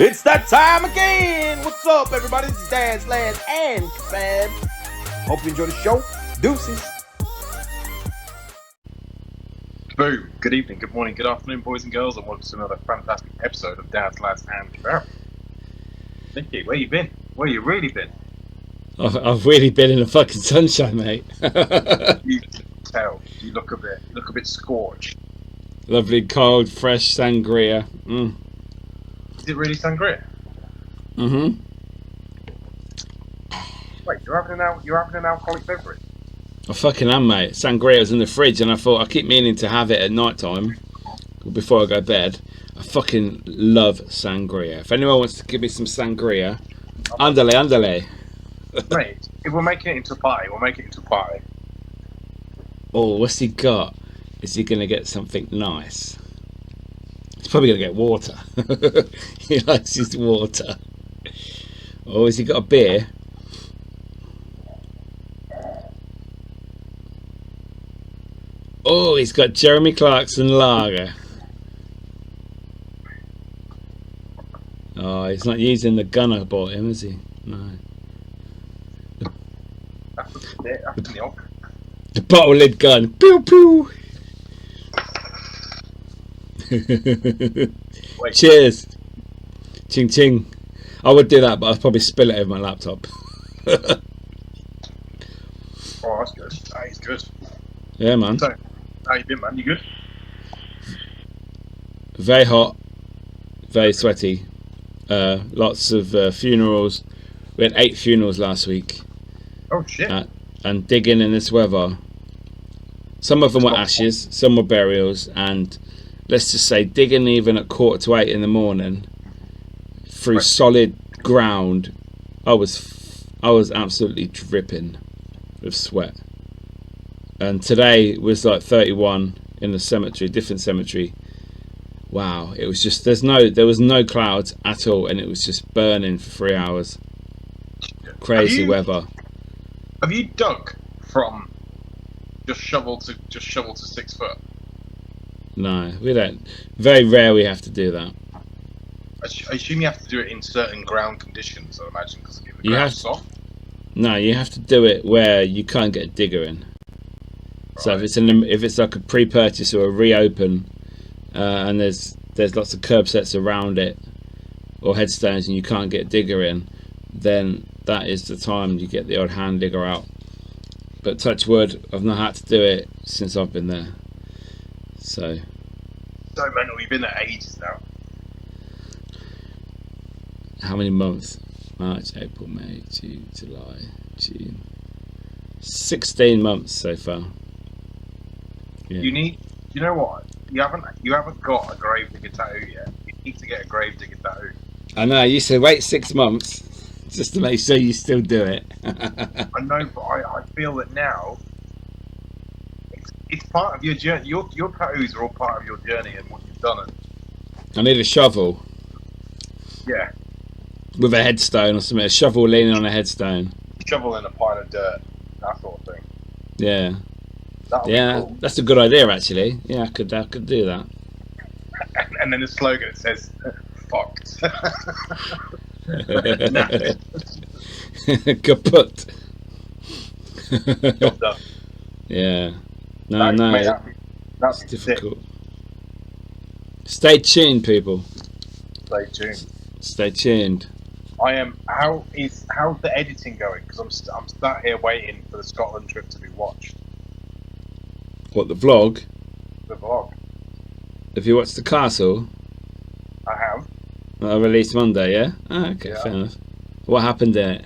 It's that time again. What's up, everybody? This is Dads Lads Kebabs. Hope you enjoy the show. Deuces. Boom. Good evening, good morning, good afternoon, boys and girls, and welcome to another fantastic episode of Dads Lads Kebabs. Miki, where you been? Where you really been? I've really been in the fucking sunshine, mate. You can tell. You look a bit scorched. Lovely, cold, fresh sangria. Is it really sangria? Mm-hmm. Wait, you're having an alcoholic beverage? I fucking am, mate. Sangria was in the fridge, and I thought I keep meaning to have it at night time before I go to bed. I fucking love sangria. If anyone wants to give me some sangria, andale. Mate, if we're making it into a party, we'll make it into a party. Oh, what's he got? Is he gonna get something nice? He's probably gonna get water. He likes his water. Oh, has he got a beer? Oh, he's got Jeremy Clarkson lager. Oh, he's not using the gun I bought him, is he? No. That's the milk. The bottle lid gun. Pew pew. Wait. Cheers. Ching ching. I would do that, but I'd probably spill it over my laptop. Oh, that's good. That is good. Yeah, man. So, how you been, man? You good? Very hot. Very sweaty. Lots of funerals. We had 8 funerals last week. Oh shit. And digging in this weather. Some of them were ashes, some were burials, and let's just say digging even at 7:45 in the morning through solid ground. I was absolutely dripping with sweat. And today was like 31 in the cemetery, different cemetery. Wow, it was just there was no clouds at all, and it was just burning for 3 hours. Crazy weather. Have you dug from just shovel to 6 foot? No, we don't. Very rare we have to do that. I assume you have to do it in certain ground conditions, I imagine, because the You ground's have soft. No, you have to do it where you can't get a digger in. So if it's like a pre-purchase or a reopen, and there's lots of curb sets around it or headstones, and you can't get a digger in, then that is the time you get the odd hand digger out. But touch wood, I've not had to do it since I've been there. So Mental, you've been there ages now. how many months? March, April, May, June, July, June. 16 months so far. Yeah. You know what? You haven't got a grave digger tattoo yet. You need to get a grave digger tattoo. I know, you said wait 6 months just to make sure you still do it. I know, but I feel that now it's part of your journey. Your tattoos are all part of your journey and what you've done. I need a shovel. Yeah. With a headstone or something. A shovel leaning on a headstone. Shovel in a pile of dirt. That sort of thing. Yeah. That'll be cool. That's a good idea actually. Yeah, I could do that. And then the slogan says fucked. Kaput. Job done. Yeah. No. That's It's difficult. Stay tuned, people. Stay tuned. Stay tuned. I am. How's the editing going? Because I'm sat here waiting for the Scotland trip to be watched. What, the vlog? The vlog. Have you watched The Castle? I have. I released Monday, yeah? Oh, okay, Yeah. fair enough. What happened in it?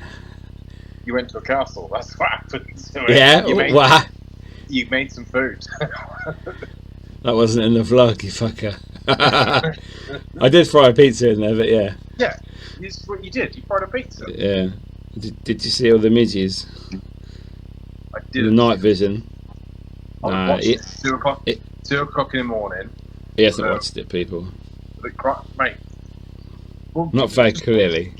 You went to a castle. That's what happened to it. Yeah? What? You made some food. That wasn't in the vlog, you fucker. I did fry a pizza in there, but yeah. Yeah, it's what you did. You fried a pizza. Yeah. Did you see all the midges? I did. The night vision. I watched it 2 o'clock. 2 o'clock in the morning. He hasn't watched it, people. Mate. Well, Not very clearly.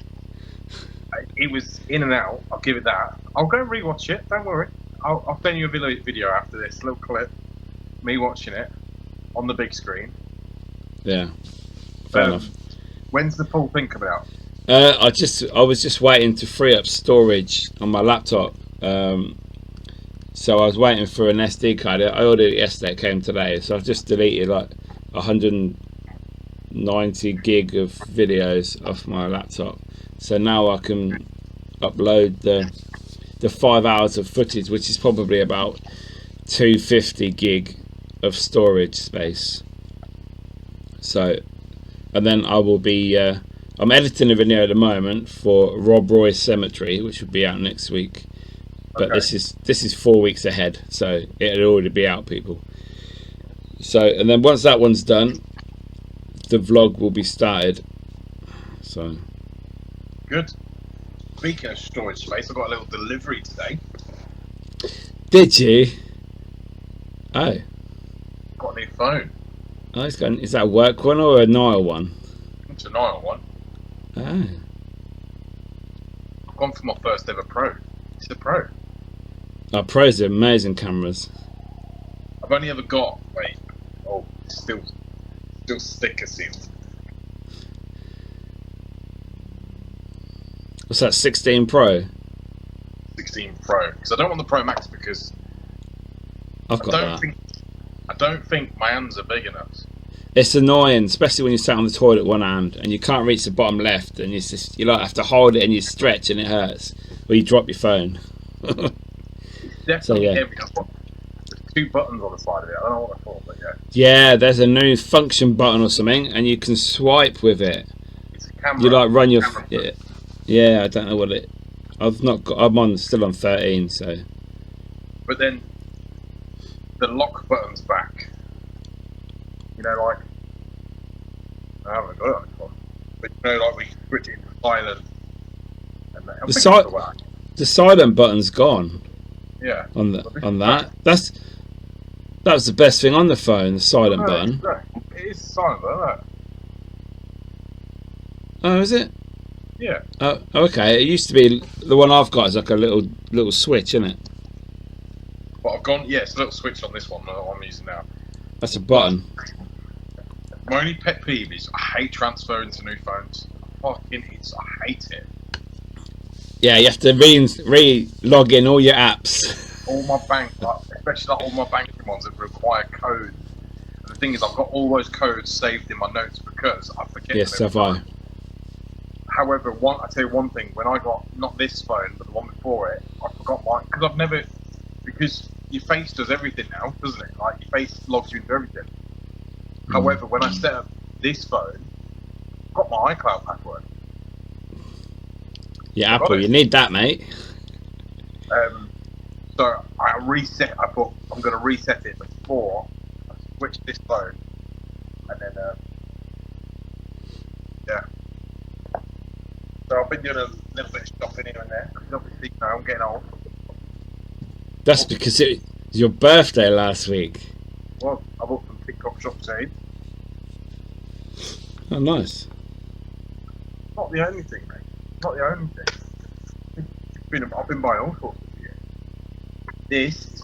it was in and out. I'll give it that. I'll go and rewatch it. Don't worry. I'll send you a video after this little clip. Me watching it on the big screen. Yeah. Fair enough. When's the full thing coming out? I was just waiting to free up storage on my laptop. So I was waiting for an SD card. I ordered it yesterday. It came today. So I've just deleted like 190 gig of videos off my laptop. So now I can upload the 5 hours of footage, which is probably about 250 gig of storage space. So, and then I will be I'm editing a video at the moment for Rob Roy's Cemetery, which will be out next week. But Okay. this is 4 weeks ahead, so it'll already be out, people. So, and then once that one's done, the vlog will be started. So Good. Speaking of storage space, I got a little delivery today. did you? Oh, Got a new phone. is that a work one or a Niall one? It's a Niall one. Oh, I've gone for my first ever Pro. It's a Pro. Pros are amazing cameras. I've only ever got. Wait. Oh, it's still sticker sealed. What's that? 16 Pro. 16 Pro. Because I don't want the Pro Max because I've got that. I don't think my hands are big enough. It's annoying, especially when you sat on the toilet with one hand and you can't reach the bottom left, and you like have to hold it and you stretch and it hurts, or you drop your phone. Definitely yeah. heavy. There's 2 buttons on the side of it. I don't know what I thought, but yeah. Yeah, there's a new function button or something, and you can swipe with it. It's a camera. You like run your camera. yeah. I don't know what it. I've not got. I'm still on 13, so. But then the lock button's back. You know, like I haven't got it on this one, but you know, like we switch it into silent. And I'm thinking it's the way. The silent button's gone. Yeah. On that. That was the best thing on the phone, the silent button. No, it is silent button, isn't it? Oh, is it? Yeah. Oh, okay. It used to be the one I've got is like a little switch, isn't it? But I've gone. Yeah, it's a little switch on this one that I'm using now. That's a button. My only pet peeve is I hate transferring to new phones. I hate it. Yeah, you have to re-log in all your apps. All my bank, especially all my banking ones that require codes. And the thing is, I've got all those codes saved in my notes because I forget. Yes, them have I. However, I tell you one thing: when I got not this phone, but the one before it, I forgot mine because your face does everything now, doesn't it? Like your face logs you into everything. However, when I set up this phone, I've got my iCloud password. Yeah, Apple, you need that, mate. So I reset. I thought I'm going to reset it before I switch this phone, and then yeah. So I've been doing a little bit of shopping here and there because obviously now I'm getting old. That's because it was your birthday last week. Well, I bought some TikTok shop seeds. Oh, nice. Not the only thing, mate. Not the only thing. I've been buying all sorts of shit. This is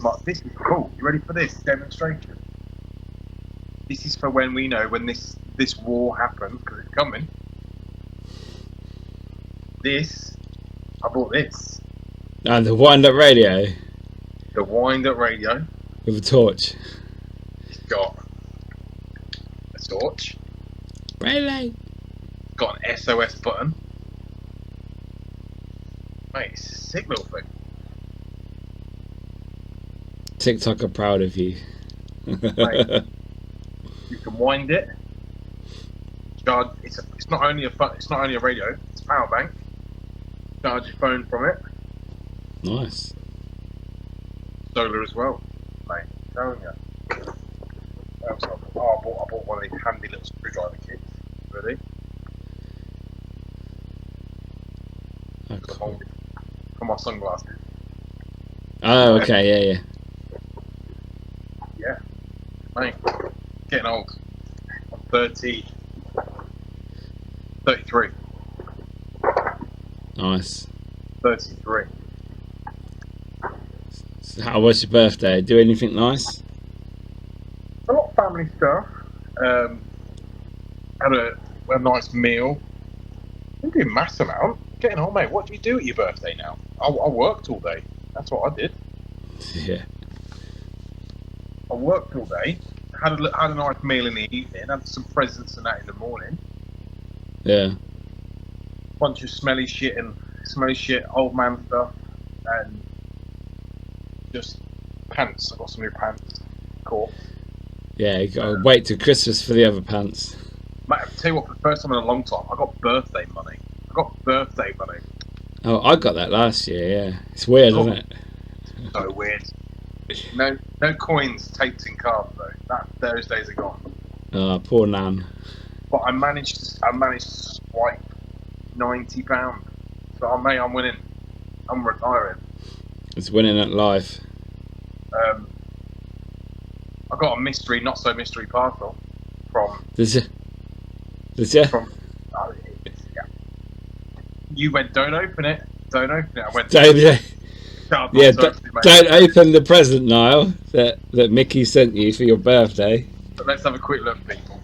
cool. You ready for this demonstration? This is for when we know when this war happens, because it's coming. I bought this. And the wind-up radio The wind-up radio. with a torch. It's got a torch. Relay. It's got an SOS button. Mate, it's a sick little thing. TikTok are proud of you. Mate, you can wind it. Charge. It's not only a phone. It's not only a radio. It's a power bank. Charge your phone from it. Nice. Solar as well, mate. I'm telling you. I bought one of these handy little screwdriver kits. Ready? Oh, cool. For my sunglasses. Oh, okay, yeah. Yeah. Mate, getting old. I'm 33. Nice. 33. So how was your birthday? Do anything nice? A lot of family stuff. a nice meal. I'm doing a mass amount. Getting on, mate. What do you do at your birthday now? I worked all day. That's what I did. Yeah. I worked all day. Had a nice meal in the evening. Had some presents and that in the morning. Yeah. Bunch of smelly shit, old man stuff, and just pants. I got some new pants. Cool. Yeah, you gotta wait till Christmas for the other pants. Mate, I'll tell you what, for the first time in a long time, I got birthday money. Oh, I got that last year, yeah. It's weird, isn't it? So weird. No coins taped in cards though. Those days are gone. Oh, poor Nan. But I managed to swipe £90. So I'm winning. I'm retiring. It's winning at life. I got a not so mystery parcel from. Does ya? From. Yeah. You went, don't open it. I went. Don't open the present, Niall, that Mickey sent you for your birthday. But let's have a quick look, people.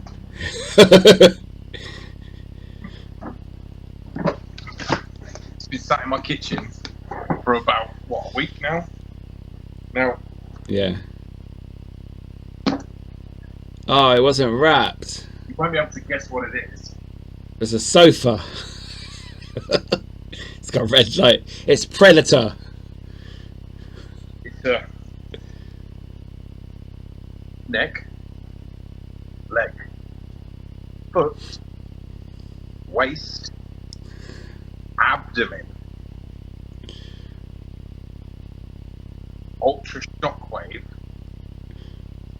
It's been sat in my kitchen for about a week now. Yeah. Oh, it wasn't wrapped. You won't be able to guess what it is. It's a sofa. It's got a red light. It's Predator. It's a neck, leg, foot, waist, abdomen, ultra shockwave,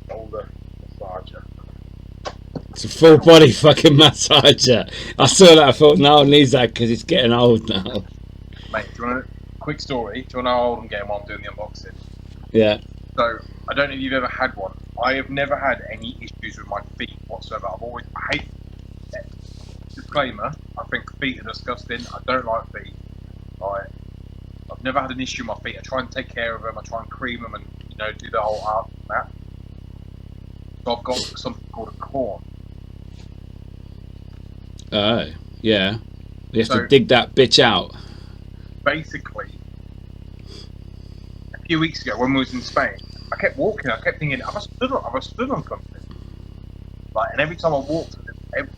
shoulder massager. It's a full body fucking massager. I saw that. I thought, Niall needs that because it's getting old now. Mate, do you want a quick story? Do you want to know how old I'm getting while I'm doing the unboxing? Yeah. So, I don't know if you've ever had one. I have never had any issues with my feet whatsoever. I hate it. Disclaimer, I think feet are disgusting. I don't like feet. I've never had an issue with my feet. I try and take care of them. I try and cream them and, do the whole art and that. So I've got something called a corn. Oh, yeah. You have So- to dig that bitch out. Basically, a few weeks ago when we was in Spain, I kept walking. I kept thinking, have I stood on something? Like, and every time I walked,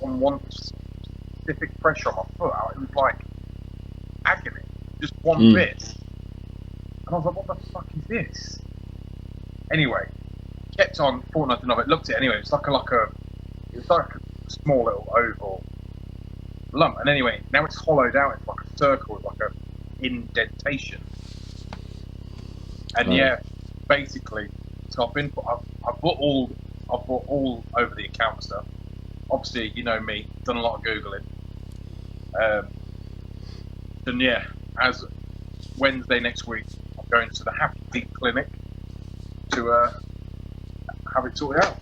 on one specific pressure on my foot, it was like agony, just one bit. And I was like, what the fuck is this? Anyway, kept on, thought nothing of it. Looked at it anyway. It's like a small little oval lump. And anyway, now it's hollowed out. It's like a circle, it's like a indentation. And yeah, basically, so I've bought all over the account stuff. Obviously, you know me, done a lot of googling. And yeah, as Wednesday next week, I'm going to the Happy Feet Clinic to have it sorted out.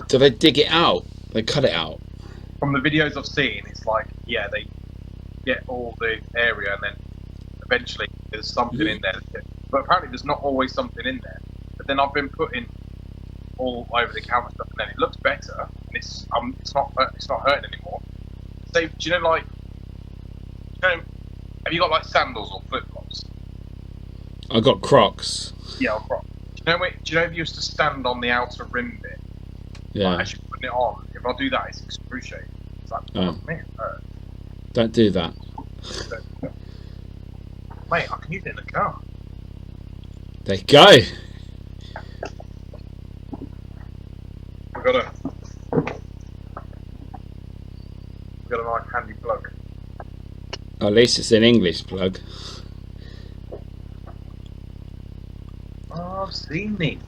Do they dig it out? They cut it out? From the videos I've seen, it's like, yeah, they get all the area and then eventually there's something in there. But apparently there's not always something in there. But then I've been putting all over the counter stuff and then it looks better and it's not hurting anymore. So, do you know, have you got like sandals or flip flops? I got Crocs. Yeah, or Crocs. Do you know if you used to stand on the outer rim bit? Yeah. Like, as you're putting it on, if I do that, it's excruciating. It's like, Oh. man, Don't do that. mate, I can use it in the car. There you go. We've got a nice handy plug. At least it's an English plug. Oh, I've seen these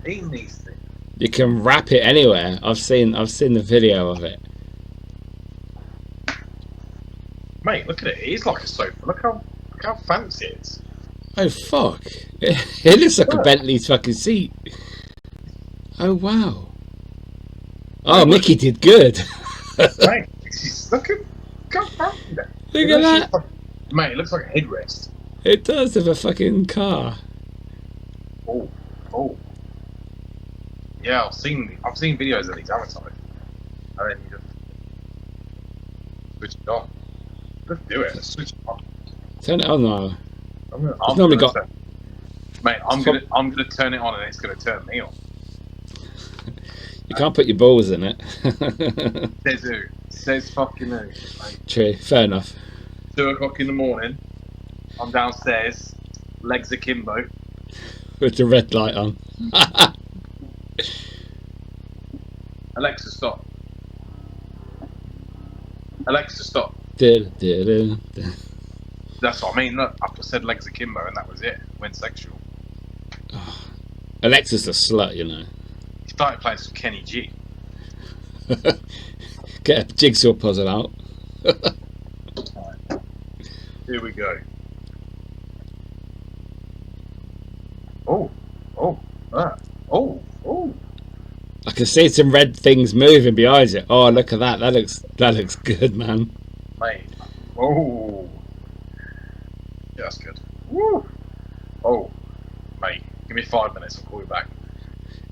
things. You can wrap it anywhere. I've seen the video of it. Mate, look at it. It is like a sofa. Look how fancy it is. Oh fuck! It looks like a Bentley's fucking seat. Oh wow! Oh, Mickey did good. Mate, look how fancy that. Look at that. Mate, it looks like a headrest. It does have a fucking car. Oh. Yeah, I've seen videos of these, haven't I? and then you just switch it on. Just do it. Switch it on. Turn it on now. I'm normally gonna got- turn, mate. I'm gonna turn it on, and it's gonna turn me on. You can't put your balls in it. Says who? Says fucking who? Like, True, fair enough. 2 o'clock in the morning. I'm downstairs, legs akimbo. With the red light on. Alexa, stop. Alexa, stop. That's what I mean. Look, I just said legs akimbo, and that was it. Went sexual. Alexa's a slut, you know. He started playing some Kenny G. Get a jigsaw puzzle out. Here we go. Oh, oh. I can see some red things moving behind you. Oh, look at that. That looks good, man. Mate. Oh. Yeah, that's good. Woo. Oh, mate. Give me 5 minutes. I'll call you back.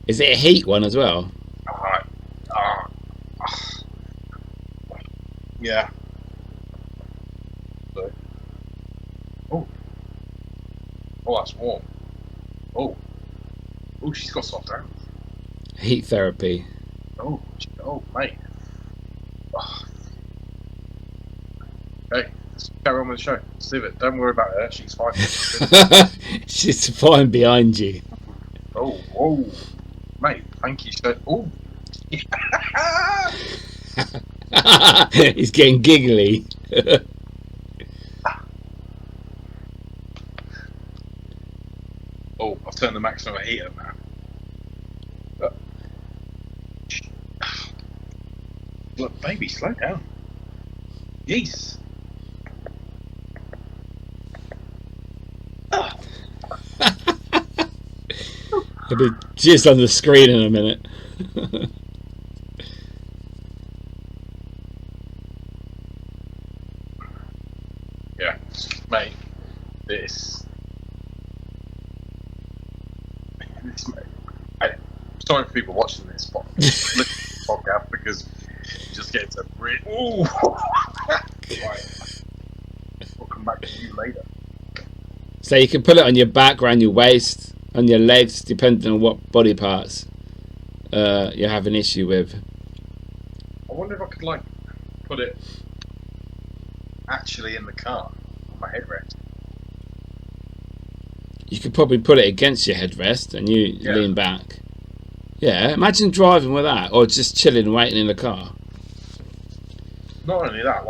Is it a heat one as well? Alright. Yeah. So. Oh. Oh, that's warm. Oh. Oh, she's got soft hands. Heat therapy. Oh, mate. Oh. Okay, let's carry on with the show. Let's do it. Don't worry about her. She's fine. She's fine behind you. Oh, mate. Thank you. So, oh. He's getting giggly. Oh, I've turned the maximum heater now. Look, baby, slow down. Jeez. He'll be just on the screen in a minute. Yeah, mate. This sorry for people watching this podcast because you just get to breathe. Ooh. Right. We'll come back to you later. So you can put it on your back, around your waist, on your legs, depending on what body parts you have an issue with. I wonder if I could put it actually in the car on my headrest. You could probably put it against your headrest and you lean back. Yeah, imagine driving with that, or just chilling, waiting in the car. Not only that,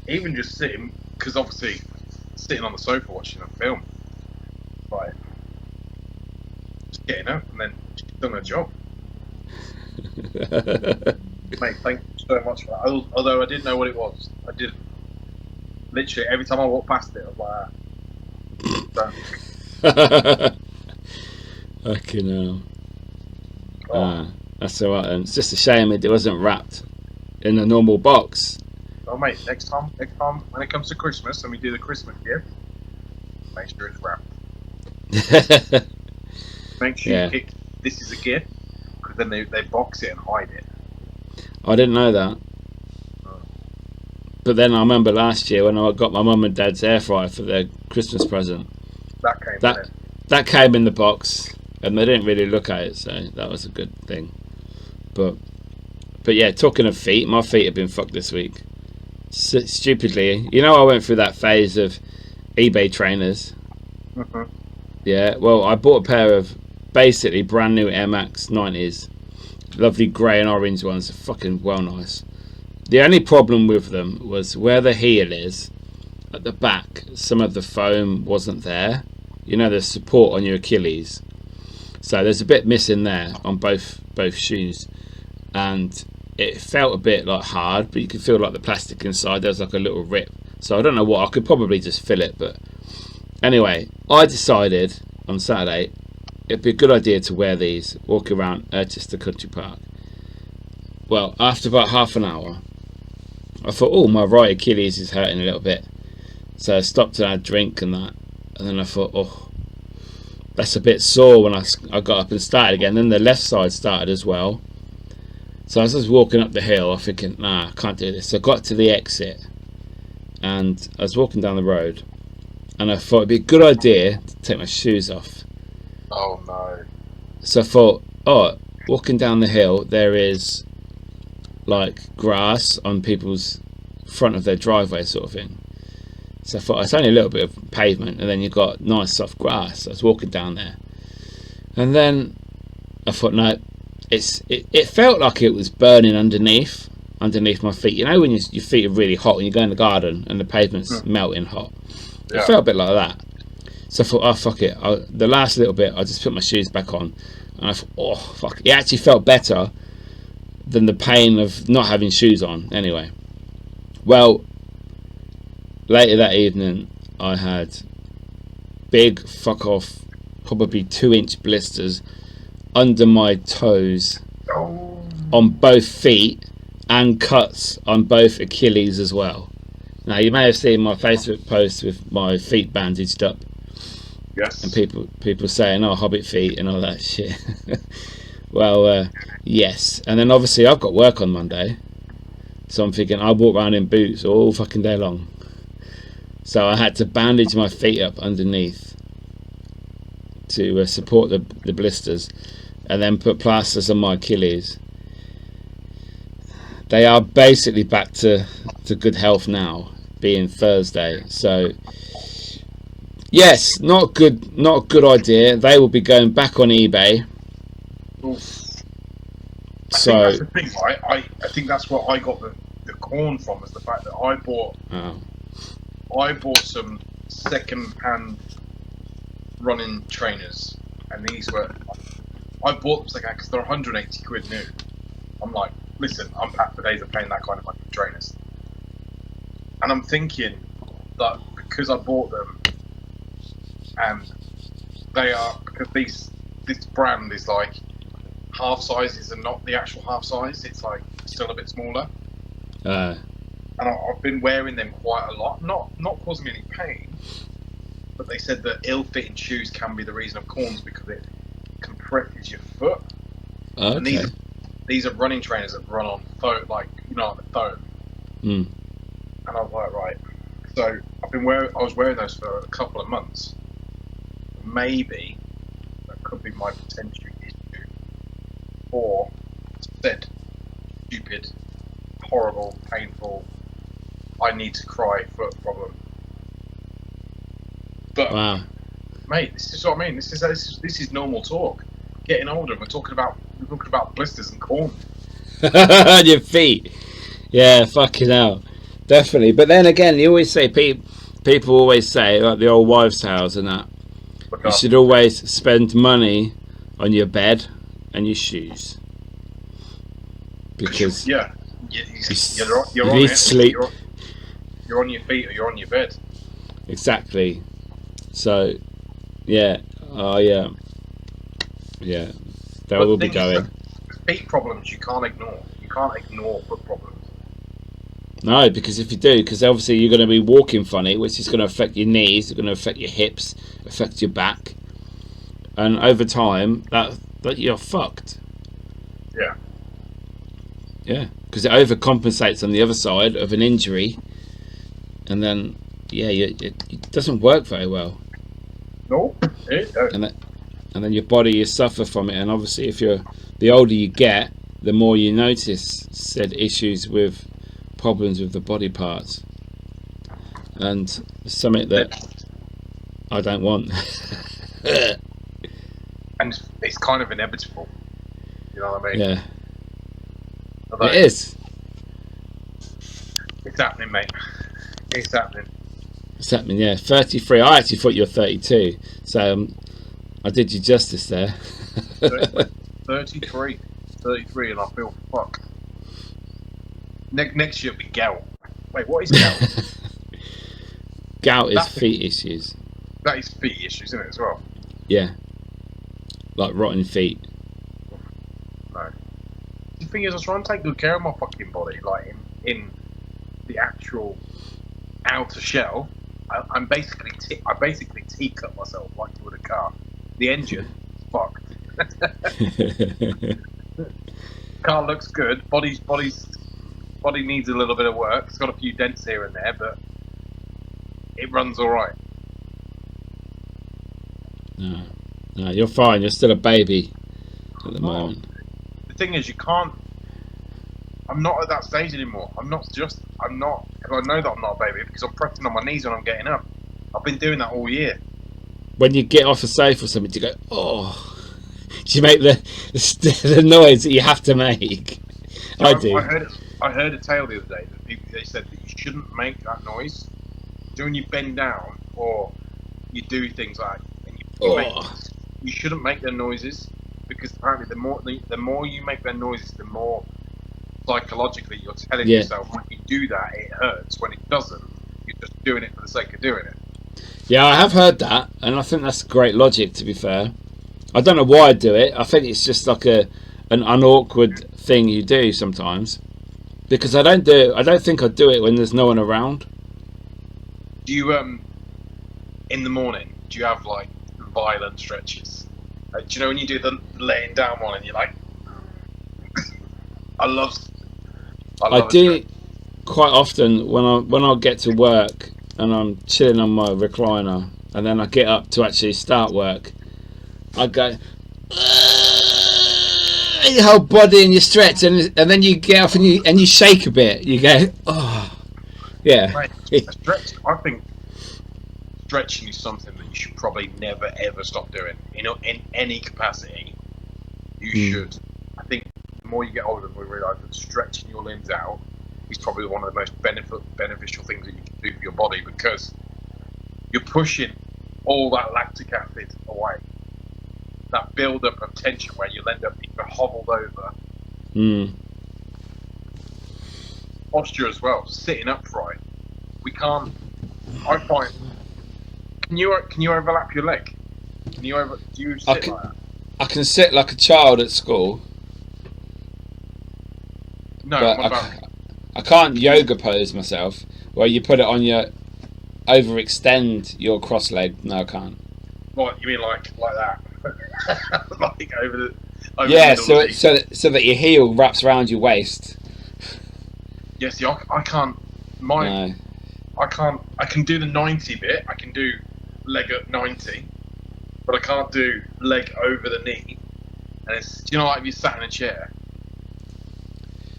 even just sitting, because obviously sitting on the sofa watching a film, just getting up and then she's done her job. Mate, thank you so much for that. Although I didn't know what it was. I didn't. Literally, every time I walked past it, I was like, Fucking hell. oh. That's alright then. It's just a shame it wasn't wrapped in a normal box. Oh, mate, next time, when it comes to Christmas and we do the Christmas gift, make sure it's wrapped. Make sure you pick, this is a gift, because then they box it and hide it. I didn't know that. But then I remember last year when I got my mum and dad's air fryer for their Christmas present. That came in the box, and they didn't really look at it, so that was a good thing. But yeah, talking of feet, my feet have been fucked this week. Stupidly, you know, I went through that phase of eBay trainers. Yeah, well, I bought a pair of basically brand new Air Max 90s, lovely grey and orange ones, fucking well nice. The only problem with them was where the heel is at the back, some of the foam wasn't there. You know, there's support on your Achilles, so there's a bit missing there on both shoes, and it felt a bit like hard, but you could feel like the plastic inside there's like a little rip. So I don't know what, I could probably just fill it, but anyway, I decided on Saturday it'd be a good idea to wear these, walk around Urchester Country Park. Well, after about half an hour, I thought, oh, my right Achilles is hurting a little bit, so I stopped and had a drink and that, and then I thought, oh, that's a bit sore when I got up and started again. Then the left side started as well, So as I was walking up the hill, I'm thinking, nah, I can't do this. So I got to the exit, and I was walking down the road, and I thought it'd be a good idea to take my shoes off. Oh no. So I thought, oh, walking down the hill, there is like grass on people's front of their driveway, sort of thing. So I thought it's only a little bit of pavement, and then you've got nice soft grass. So I was walking down there, and then I thought, no, it felt like it was burning underneath my feet. You know when your feet are really hot when you go in the garden and the pavement's melting hot. It felt a bit like that. So I thought, oh fuck it. The last little bit, I just put my shoes back on, and I thought, oh fuck. It actually felt better than the pain of not having shoes on. Anyway, well, later that evening, I had big fuck off, probably 2-inch blisters under my toes, on both feet, and cuts on both Achilles as well. Now you may have seen my Facebook post with my feet bandaged up. Yes. And people saying, oh, hobbit feet and all that shit. Well, yes. And then obviously I've got work on Monday, so I'm thinking I'll walk around in boots all fucking day long. So I had to bandage my feet up underneath to support the blisters, and then put plasters on my Achilles. They are basically back to good health now, being Thursday. So yes, not a good idea. They will be going back on eBay. Oof. I So think that's the thing, right? I think that's what I got the corn from, is the fact that I bought some second-hand running trainers, and these were, I bought them second-hand because they're 180 quid new. I'm like, listen, I'm packed for days of paying that kind of money for trainers, and I'm thinking that because I bought them, and they are, because this brand is like half sizes and not the actual half size, it's like still a bit smaller. And I've been wearing them quite a lot, not causing me any pain, but they said that ill-fitting shoes can be the reason of corns because it compresses your foot. okay. And these are running trainers that run on foam, like, you know, like the foam. Mm. And I was like, right. So I was wearing those for a couple of months. Maybe that could be my potential issue, or said stupid, horrible, painful, I need to cry foot problem. But Wow. mate, this is what I mean. This is normal talk. Getting older, and we're talking about blisters and corn. On your feet. Yeah, fucking hell. Definitely. But then again, you always say, people always say, like the old wives' tales and that, you should always spend money on your bed and your shoes. Because you're you on need it. sleep. You're on your feet or you're on your bed. Exactly. So, yeah. Yeah. Yeah. That will be going. Feet problems you can't ignore. You can't ignore foot problems. No, because if you do, because obviously you're going to be walking funny, which is going to affect your knees, it's going to affect your hips, affect your back, and over time, that you're fucked. Yeah. Yeah, because it overcompensates on the other side of an injury, and then it doesn't work very well. No. And then your body, you suffer from it, and obviously, the older you get, the more you notice said issues with problems with the body parts, and something that I don't want. And it's kind of inevitable. You know what I mean? Yeah. Although It is. It's happening, mate. It's happening. It's happening, yeah. 33. I actually thought you were 32, so I did you justice there. 33, and I feel fucked. Next year will be gout. Wait, what is gout? Gout is feet issues. That is feet issues, isn't it, as well? Yeah. Like rotten feet. No. The thing is, I was trying to take good care of my fucking body, like in the actual outer shell. I basically teacut myself like you would a car. The engine, fucked. Car looks good. Body needs a little bit of work. It's got a few dents here and there, but it runs all right. No, you're fine. You're still a baby at the moment. The thing is, you can't. I'm not at that stage anymore. I'm not. Because I know that I'm not a baby because I'm pressing on my knees when I'm getting up. I've been doing that all year. When you get off a sofa or something, you go, oh. Do you make the noise that you have to make? So I do. I heard a tale the other day that they said that you shouldn't make that noise. So when you bend down or you do things like, and you shouldn't make their noises because apparently the more you make their noises, the more psychologically you're telling yourself when you do that it hurts. When it doesn't, you're just doing it for the sake of doing it. Yeah, I have heard that, and I think that's great logic. To be fair, I don't know why I do it. I think it's just like an unawkward thing you do sometimes because I don't think I do it when there's no one around. Do you in the morning? Do you have like violent stretches? Do you know when you do the laying down one and you're like, I do quite often when I get to work and I'm chilling on my recliner and then I get up to actually start work. I go, your whole body and you stretch and then you get off and you shake a bit. You go, oh, yeah. Right. I think stretching is something that you should probably never ever stop doing. In any capacity, you should. I think the more you get older, the more you realise that stretching your limbs out is probably one of the most beneficial things that you can do for your body because you're pushing all that lactic acid away. That build-up of tension where you'll end up being hobbled over. Posture as well, sitting upright. We can't. I find. Can you overlap your leg? Do you sit like that? I can sit like a child at school. No, but I can't yoga pose myself where you put it on your overextend your cross leg. No, I can't. What you mean, like that? Like over the so that your heel wraps around your waist. Yes, I can't. I can't. I can do the 90 bit. I can do leg at 90, but I can't do leg over the knee. And it's, do you know, like if you sat in a chair.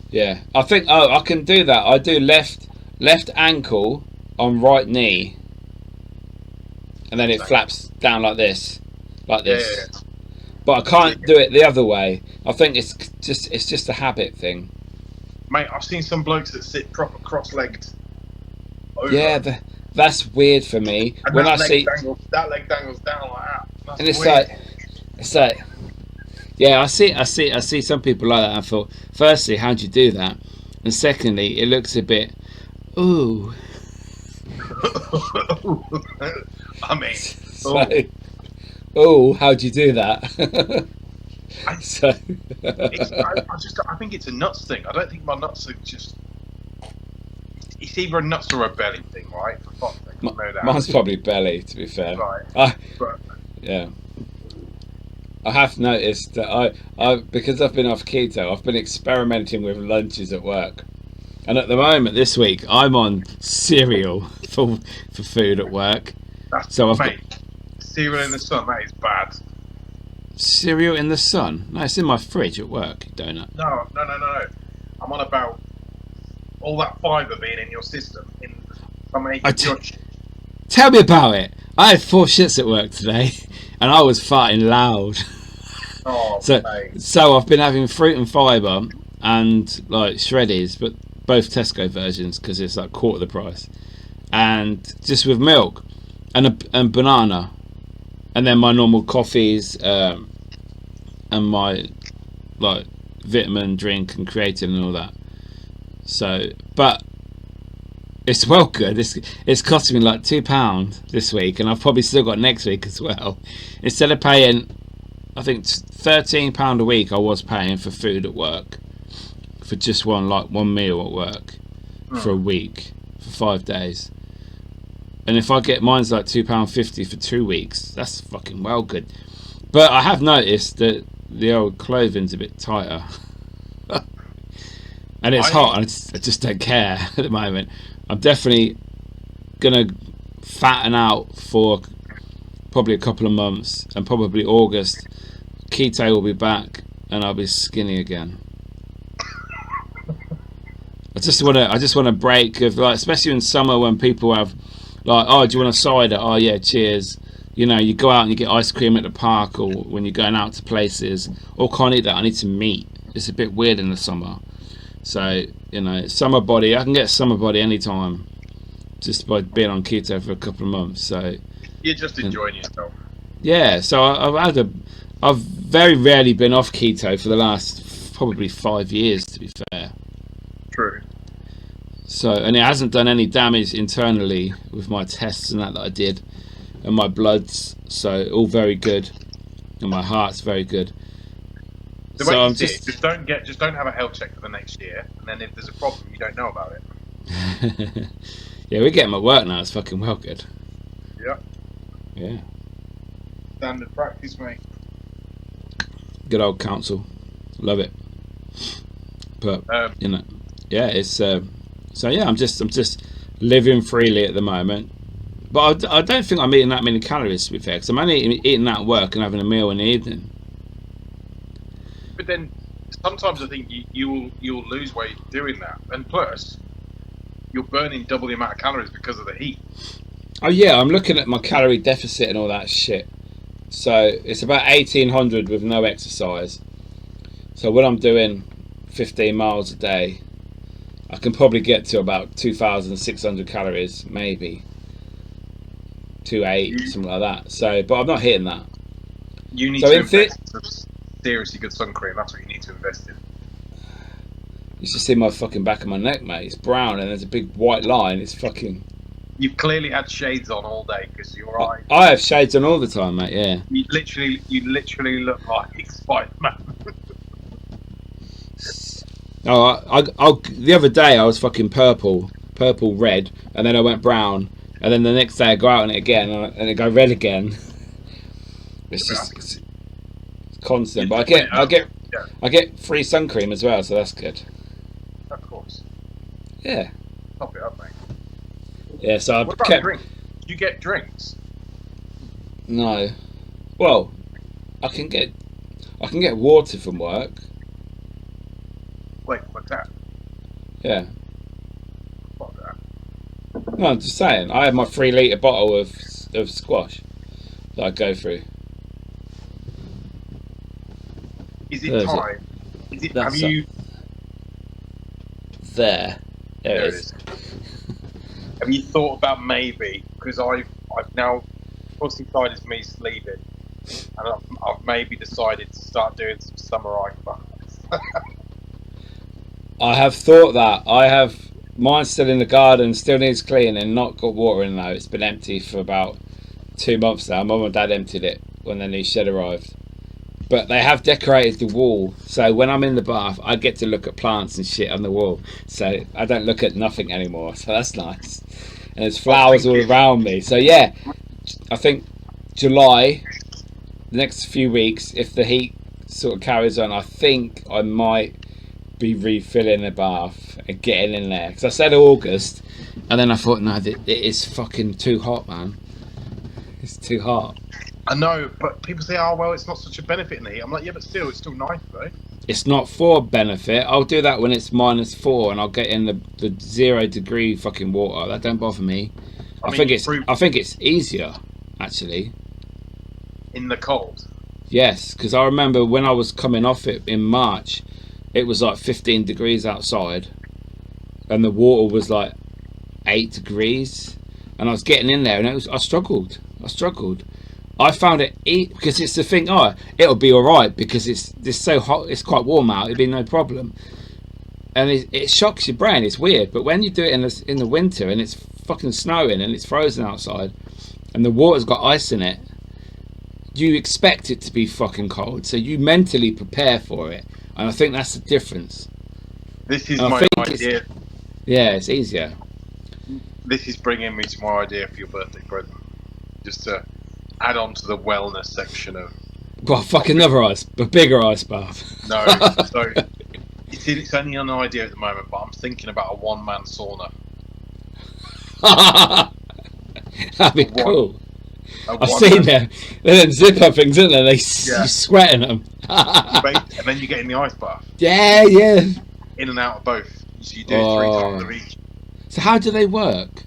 Yeah, I think. Oh, I can do that. I do left ankle on right knee, and then it flaps down like this. Yeah. But I can't do it the other way. I think it's just a habit thing. Mate, I've seen some blokes that sit proper cross-legged. Over. Yeah, that's weird for me. And when that leg dangles down like that. That's and weird. it's like, yeah, I see some people like that. I thought, firstly, how'd you do that? And secondly, it looks a bit, ooh. I mean, how'd you do that? I think it's a nuts thing. I don't think my nuts are just. It's either a nuts or a belly thing, right? For fuck's sake, I know that. Mine's probably belly, to be fair. Right. Yeah. I have noticed that I because I've been off keto, I've been experimenting with lunches at work, and at the moment this week I'm on cereal for food at work. Cereal in the sun, that is bad. Cereal in the sun? No, it's in my fridge at work, donut. No. I'm on about all that fibre being in your system. Tell me about it. I had 4 shits at work today, and I was farting loud. Oh, so I've been having fruit and fibre and like shreddies, but both Tesco versions because it's like quarter the price, and just with milk and banana. And then my normal coffees and my like vitamin drink and creatine and all that. So, but it's well good. It's costing me like £2 this week, and I've probably still got next week as well. Instead of paying, I think £13 a week, I was paying for food at work for just one meal at work for a week for 5 days. And if I get mine's like £2.50 for 2 weeks, that's fucking well good. But I have noticed that the old clothing's a bit tighter. and it's hot, and I just don't care at the moment. I'm definitely gonna fatten out for probably a couple of months, and probably August, keto will be back, and I'll be skinny again. I just want a break of, like, especially in summer when people have, like, oh, do you want a cider? Oh yeah, cheers. You know, you go out and you get ice cream at the park, or when you're going out to places. Oh, can't eat that. I need some meat. It's a bit weird in the summer. So, you know, summer body. I can get summer body anytime, just by being on keto for a couple of months. So you're just enjoying yourself. Yeah. So I've very rarely been off keto for the last probably 5 years, to be fair. True. So, and it hasn't done any damage internally with my tests and that I did, and my bloods. So all very good, and my heart's very good. The way you see it, just don't have a health check for the next year, and then if there's a problem, you don't know about it. Yeah, we're getting my work now. It's fucking well good. Yeah. Yeah. Standard practice, mate. Good old council. Love it. But you know, yeah, it's so yeah. I'm just living freely at the moment. But I don't think I'm eating that many calories, to be fair, because I'm only eating that at work and having a meal in the evening. But then sometimes I think you'll lose weight doing that, and plus you're burning double the amount of calories because of the heat. Oh yeah, I'm looking at my calorie deficit and all that shit. So it's about 1800 with no exercise. So when I'm doing 15 miles a day, I can probably get to about 2,600 calories, maybe 2,800, something like that. So, but I'm not hitting that. You need to invest in some seriously good sun cream. That's what you need to invest in. You should see my fucking back of my neck, mate. It's brown and there's a big white line. It's fucking... You've clearly had shades on all day because your eyes... I have shades on all the time, mate, yeah. You literally look like Spider-Man. Oh, the other day I was fucking purple, red, and then I went brown, and then the next day I go out on it again, and it go red again. It's just it's constant. But I get free sun cream as well, so that's good. Of course. Yeah. Top it up, mate. Yeah. So what about drinks? Do you get drinks? No. Well, I can get water from work. Wait, what's that? Yeah. Fuck that. No, I'm just saying. I have my 3 litre bottle of squash that I go through. Is it time? Is it? Have you? There it is. Have you thought about maybe? Because I've now Pussy decided me sleeping, and I've maybe decided to start doing some summer ice baths. I have thought that. I have mine still in the garden, still needs cleaning, not got water in though. It's been empty for about 2 months now. Mum and Dad emptied it when the new shed arrived. But they have decorated the wall, so when I'm in the bath, I get to look at plants and shit on the wall. So I don't look at nothing anymore. So that's nice. And there's flowers all around me. So yeah, I think July, the next few weeks, if the heat sort of carries on, I think I might be refilling the bath and getting in there. Because I said August, and then I thought, no, it is fucking too hot, man. It's too hot. I know, but people say, oh, well, it's not such a benefit in the heat. I'm like, yeah, but still, it's still nice, though. It's not for benefit. I'll do that when it's -4 and I'll get in the 0 degree fucking water. That don't bother me. I think it's easier, actually. In the cold? Yes, because I remember when I was coming off it in March, it was like 15 degrees outside and the water was like 8 degrees and I was getting in there and I struggled. I found it because it's the thing. Oh, it'll be all right because it's so hot. It's quite warm out. It'll be no problem. And it shocks your brain. It's weird. But when you do it in the winter and it's fucking snowing and it's frozen outside, and the water's got ice in it, you expect it to be fucking cold. So you mentally prepare for it. And I think that's the difference. This is my idea. Yeah, it's easier. This is bringing me to my idea for your birthday present. Just to add on to the wellness section of... Well, fuck, a bigger ice bath. No, so it's It's only an idea at the moment, but I'm thinking about a one-man sauna. That'd be A one- cool. A I've one-man- seen them. They're them zipper things, aren't they? You sweat in them. and then you get in the ice bath. Yeah. In and out of both. So you do it 3 times of each. So how do they work? Do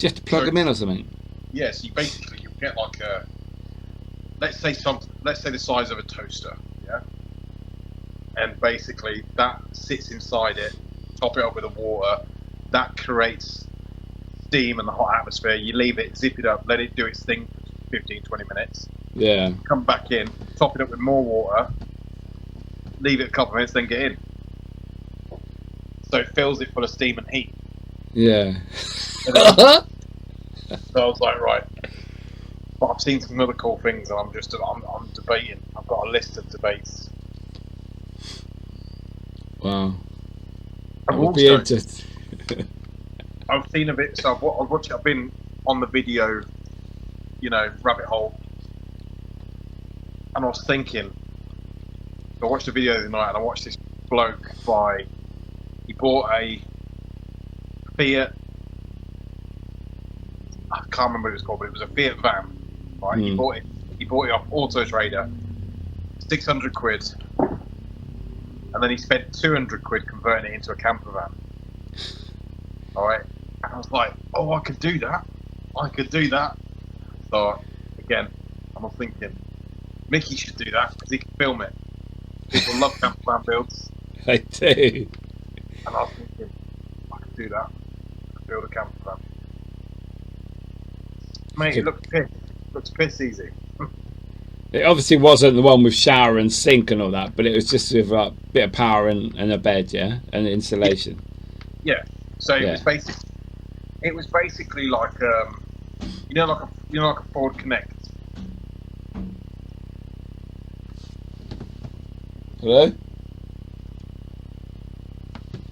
you have to plug them in or something? Yeah, so you get like a, let's say the size of a toaster, yeah? And basically that sits inside it, top it up with the water, that creates steam and the hot atmosphere. You leave it, zip it up, let it do its thing for 15-20 minutes. Yeah. Come back in, top it up with more water, leave it a couple of minutes, then get in. So it fills it full of steam and heat. Yeah. So I was like, right. But I've seen some other cool things, and I'm debating. I've got a list of debates. Wow. I've I'll be also, into. I've seen a bit. So I've been on the video, rabbit hole, and I was thinking. So I watched a video the other night, and I watched this bloke he bought a Fiat. I can't remember what it was called, but it was a Fiat van. Right? He bought it off Auto Trader, 600 quid, and then he spent 200 quid converting it into a camper van. All right, and I was like, oh, I could do that. So again, I'm thinking, Mickey should do that because he can film it. People love camper van builds. I do. And I was thinking, I could do that. I could build a camper van. Mate, it looks piss easy. It obviously wasn't the one with shower and sink and all that, but it was just with a bit of power and a bed, yeah, and insulation. Yeah. So Yeah. it was basically like like a Ford Connect. Hello?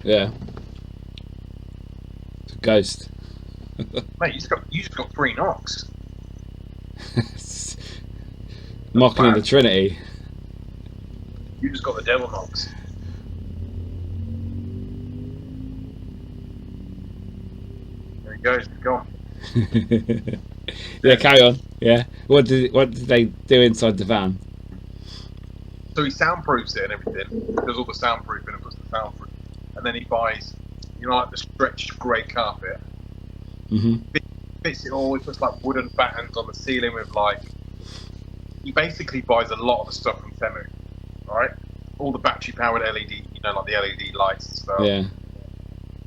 Yeah. It's a ghost. Mate, you just got 3 knocks. Mocking of the Trinity. You just got the devil knocks. There he goes, he's gone. Yeah, carry on. Yeah. What did they do inside the van? So he soundproofs it and everything. Does all the soundproofing and puts the soundproof. And then he buys, like the stretched grey carpet. Fits it all. He puts like wooden battens on the ceiling with he basically buys a lot of the stuff from Temu, right? All the battery powered LED, like the LED lights and stuff. Yeah.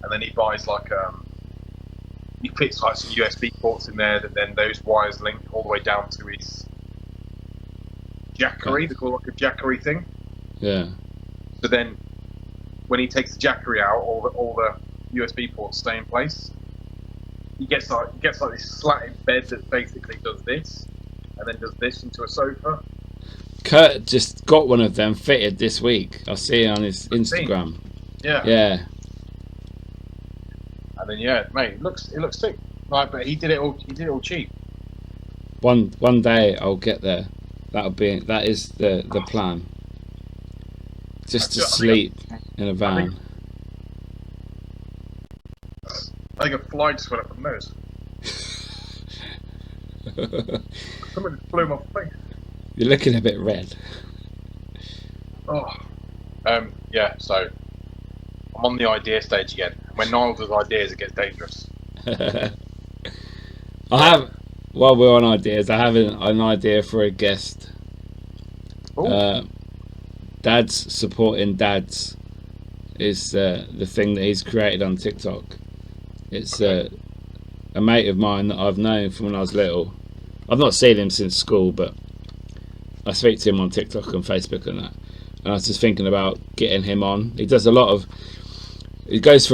And then he buys he fits like some USB ports in there that then those wires link all the way down to his jackery. They call it like a jackery thing. Yeah. So then when he takes the jackery out, all the USB ports stay in place. He gets this slatted bed that basically does this, and then does this into a sofa. Kurt just got one of them fitted this week. I see it on his Instagram. Yeah. Yeah. And then mate, it looks sick. Right, but he did it all cheap. One day I'll get there. That is the plan. Just to sleep in a van. I think a fly just went up my nose. Somebody just blew my face. You're looking a bit red. Oh. Yeah, so I'm on the idea stage again. When Niall does ideas, it gets dangerous. While we're on ideas, I have an idea for a guest. Dads supporting dads is the thing that he's created on TikTok. It's a mate of mine that I've known from when I was little. I've not seen him since school, but I speak to him on TikTok and Facebook and that. And I was just thinking about getting him on. He goes for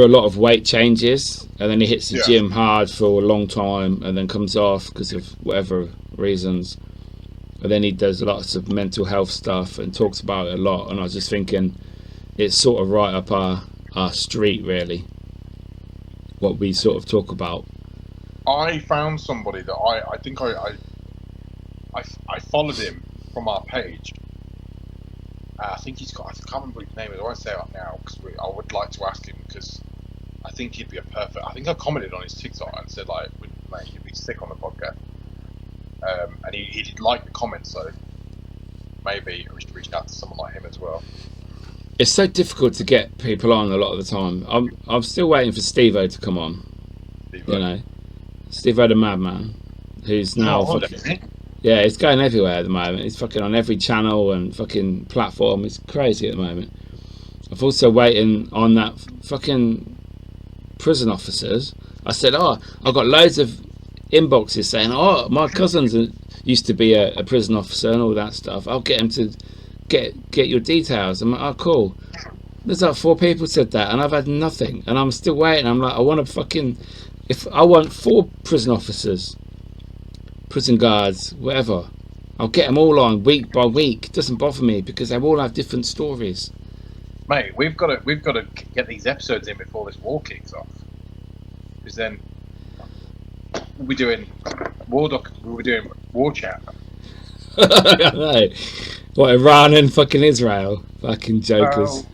a lot of weight changes, and then he hits the gym hard for a long time and then comes off because of whatever reasons. And then he does lots of mental health stuff and talks about it a lot. And I was just thinking, it's sort of right up our street, really, what we sort of talk about. I found somebody that I think I followed him from our page, I think he's got. I can't remember his name. I won't say it now because I would like to ask him because I think he'd be a perfect. I think I commented on his TikTok and said like, mate, he'd be sick on the podcast. And he did like the comments, so maybe we should reach out to someone like him as well. It's so difficult to get people on a lot of the time. I'm still waiting for Steve-O to come on. Steve-O. You know, Steve-O the Madman, who's now yeah, he's going everywhere at the moment. He's fucking on every channel and fucking platform. It's crazy at the moment. I've also waiting on that fucking prison officers. I said, oh, I've got loads of inboxes saying, oh, my cousins used to be a prison officer and all that stuff. I'll get him to get your details. I'm like, oh, cool. There's like 4 people said that, and I've had nothing, and I'm still waiting. I'm like, I want to fucking, if I want 4 prison officers, prison guards, whatever, I'll get them all on week by week. It doesn't bother me because they all have different stories. Mate, we've got to get these episodes in before this war kicks off, because then we'll be doing war chat. I know. What, Iran and fucking Israel? Fucking jokers.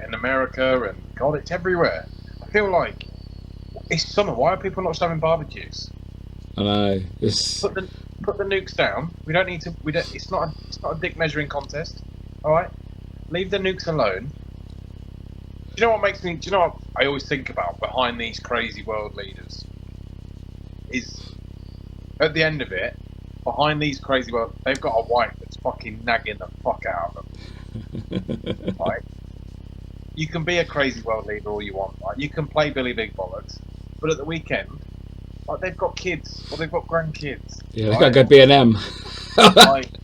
In America, and God, it's everywhere. I feel like it's summer. Why are people not having barbecues? I know. Put the nukes down. We don't need to. It's not a dick measuring contest. All right. Leave the nukes alone. Do you know what makes me? Do you know what I always think about behind these crazy world leaders? Is at the end of it, behind these crazy world, they've got a wife that's fucking nagging the fuck out of them. Right? You can be a crazy world leader all you want. Right? You can play Billy Big Bollocks, but at the weekend, like, they've got kids or they've got grandkids. Yeah, they've got to go B&M. Like, do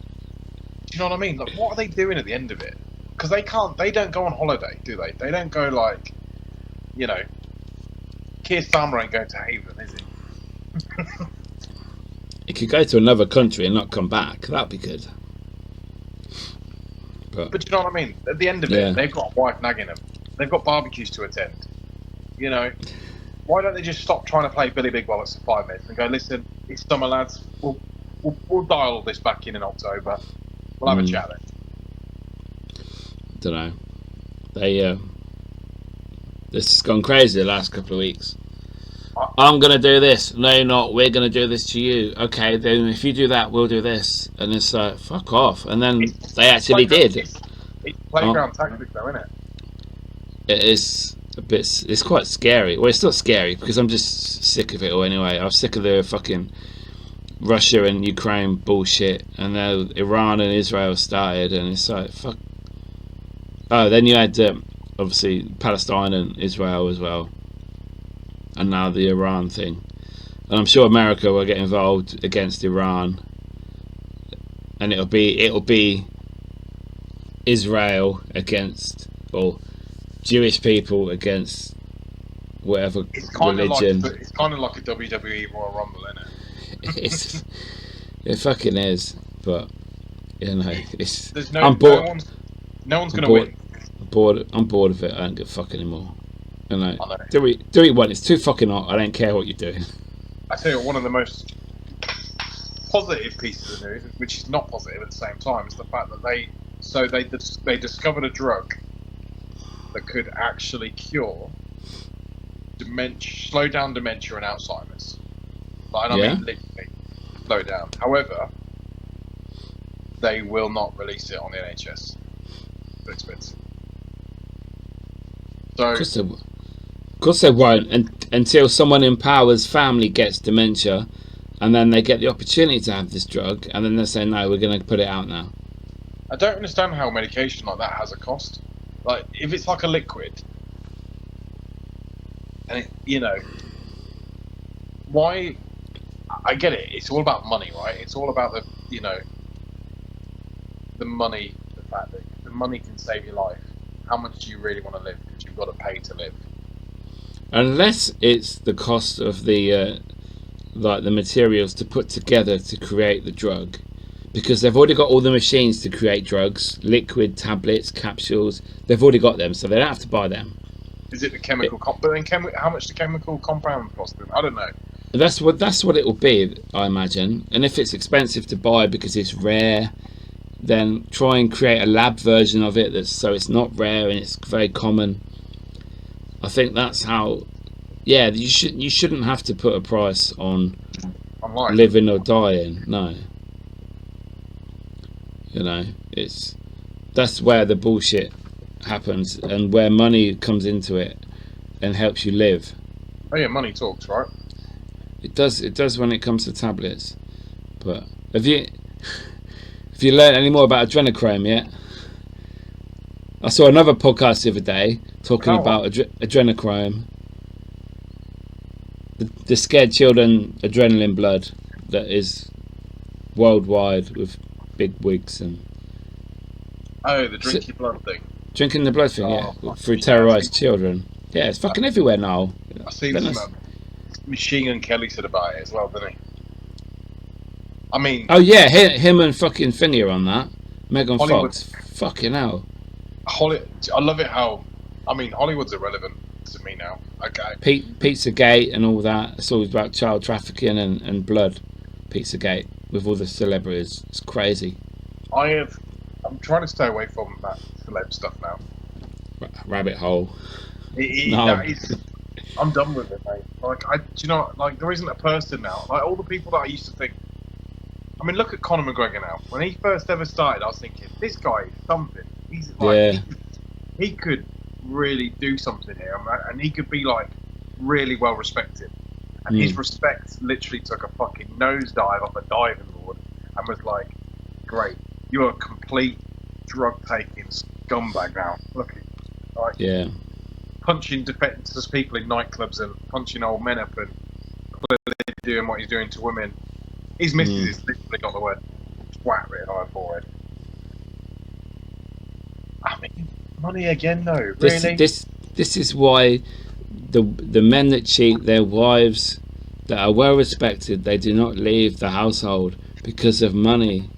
you know what I mean? Like, what are they doing at the end of it? Because they don't go on holiday, do they? They don't go like, you know, Keir Starmer ain't going to Haven, is he? He could go to another country and not come back. That'd be good. But you know what I mean? At the end of it, they've got a wife nagging them. They've got barbecues to attend. You know, why don't they just stop trying to play Billy Big Bollocks for 5 minutes and go, listen, it's summer, lads. We'll dial this back in October. We'll have a chat then. Don't know. This has gone crazy the last couple of weeks. I'm gonna do this. No, you're not. We're gonna do this to you. Okay, then if you do that, we'll do this. And it's like, fuck off. And then they actually did. It's playground tactics, though, isn't it? It is a bit. It's quite scary. Well, it's not scary because I'm just sick of it all anyway. I'm sick of the fucking Russia and Ukraine bullshit, and now Iran and Israel started, and it's like, fuck. Oh, then you had obviously Palestine and Israel as well, and now the Iran thing, and I'm sure America will get involved against Iran, and it'll be Israel against, or Jewish people against whatever religion. It's kind of like a WWE Royal Rumble, isn't it? It fucking is, but you know, it's. There's I'm bored. No one's gonna win. I'm bored of it. I don't give a fuck anymore. You know, do what you want. It's too fucking hot. I don't care what you're doing. I tell you, one of the most positive pieces of news, which is not positive at the same time, is the fact that they discovered a drug that could actually cure dementia, slow down dementia and Alzheimer's. Like, I mean, literally slow down. However, they will not release it on the NHS. It's expensive. So, of course they won't until someone in power's family gets dementia, and then they get the opportunity to have this drug, and then they say, no, we're going to put it out now. I don't understand how medication like that has a cost. Like, if it's like a liquid, and you know, why? I get it. It's all about money, right? It's all about the, you know, the money. The fact that the money can save your life. How much do you really want to live? Because you've got to pay to live. Unless it's the cost of the like the materials to put together to create the drug, because they've already got all the machines to create drugs, liquid, tablets, capsules. They've already got them, so they don't have to buy them. Is it the chemical? But then, how much the chemical compound cost? I don't know. That's what it will be, I imagine. And if it's expensive to buy because it's rare, then try and create a lab version of it that's so it's not rare and it's very common. I think that's how. Yeah, you shouldn't have to put a price on Online. living or dying. No. You know, that's where the bullshit happens and where money comes into it and helps you live. Oh yeah, money talks, right? It does when it comes to tablets. But have you learned any more about adrenochrome yet? I saw another podcast the other day talking about adrenochrome. The scared children adrenaline blood that is worldwide with big wigs and the drink your blood thing. Drinking the blood thing, yeah, through terrorised children. Yeah, it's fucking everywhere now. I seen some Machine Gun Kelly said about it as well, didn't he? I mean, oh yeah, him and fucking Finney are on that. Megan Hollywood. Fox, fucking hell. I love it how, I mean, Hollywood's irrelevant to me now. Okay. Pizzagate and all that. It's always about child trafficking and blood. Pizzagate with all the celebrities. It's crazy. I'm trying to stay away from that celeb stuff now. Rabbit hole. No. I'm done with it, mate. Like, do you know, like, there isn't a person now. Like, all the people that I used to think. I mean, look at Conor McGregor now. When he first ever started, I was thinking, this guy is something. He's like, he could really do something here, and he could be like really well respected. And his respect literally took a fucking nosedive off a diving board, and was like, great, you're a complete drug taking scumbag now. Look, like, yeah. Punching defenseless people in nightclubs and punching old men up and clearly doing what he's doing to women. His missus has literally got the word twat written on her forehead. I mean, money again though, really? This is why the men that cheat their wives that are well respected, they do not leave the household because of money.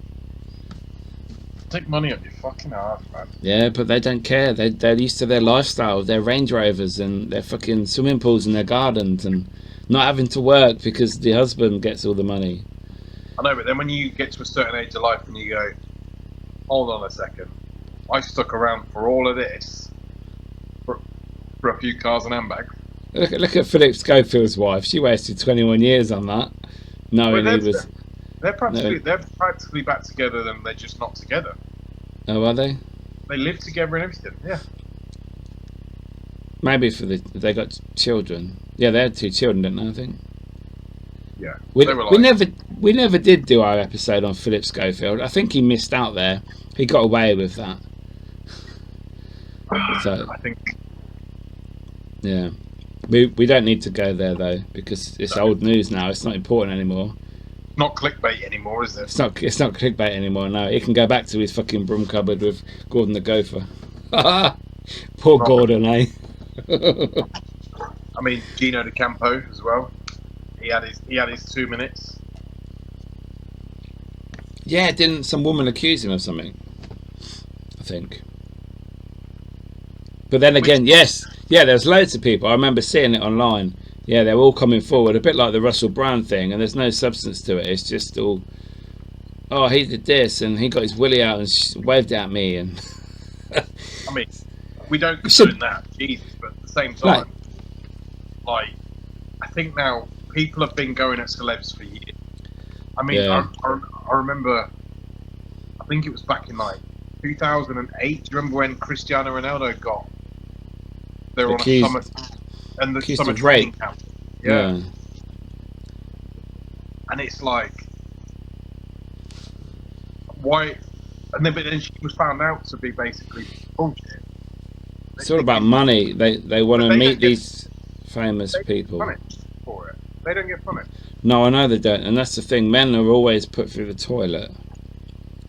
Take money up your fucking ass, man. Yeah, but they don't care. They're used to their lifestyle, their Range Rovers and their fucking swimming pools in their gardens and not having to work because the husband gets all the money. I know, but then when you get to a certain age of life and you go, hold on a second, I stuck around for all of this for a few cars and handbags. Look at Philip Schofield's wife. She wasted 21 years on that, knowing he was. They're practically back together, and they're just not together. Oh, are they? They live together and everything. Yeah. Maybe they got children. Yeah, they had 2 children, didn't they? I think. Yeah. We never did do our episode on Philip Schofield. I think he missed out there. He got away with that. So I think. Yeah. We don't need to go there though because it's old news now. It's not important anymore. Not clickbait anymore, is it? It's not clickbait anymore. No, he can go back to his fucking broom cupboard with Gordon the Gopher. Poor Gordon, eh? I mean, Gino De Campo as well. He had his 2 minutes. Yeah, didn't some woman accuse him of something? I think. But then again, yes, yeah, there's loads of people. I remember seeing it online. Yeah, they're all coming forward, a bit like the Russell Brand thing, and there's no substance to it. It's just all, oh, he did this, and he got his willy out and waved at me, and. I mean, we don't condone that, Jesus, but at the same time, like, I think now people have been going at celebs for years. I mean, Yeah. I remember, I think it was back in like 2008. Do you remember when Cristiano Ronaldo they were Accused- on a summer and the accused summer of training rape. camp? Yeah. And it's like, why? And then, but then she was found out to be basically bullshit. It's all about money. They want to But they meet don't get- these famous They people. get punished for it. They don't get punished. No, I know they don't, and that's the thing. Men are always put through the toilet.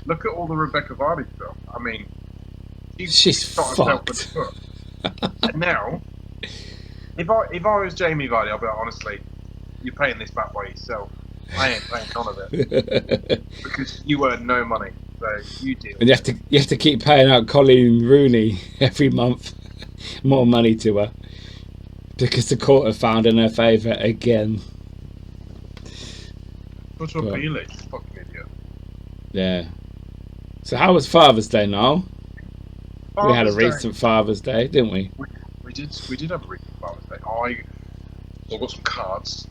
Look at all the Rebecca Vardy stuff. I mean, She's shot herself with fucked. a foot. And now, if I was Jamie Vardy, I'll be like, honestly, you're paying this back by yourself. I ain't paying none of it because you earn no money, so you deal. And you have to keep paying out Colleen Rooney every month more money to her because the court have found in her favour again. What's your Right. feeling? Fucking idiot. Yeah. So how was Father's Day, Niall? We had a Father's Day. recent Father's Day, didn't we? We did have a recent Father's Day. I got some cards.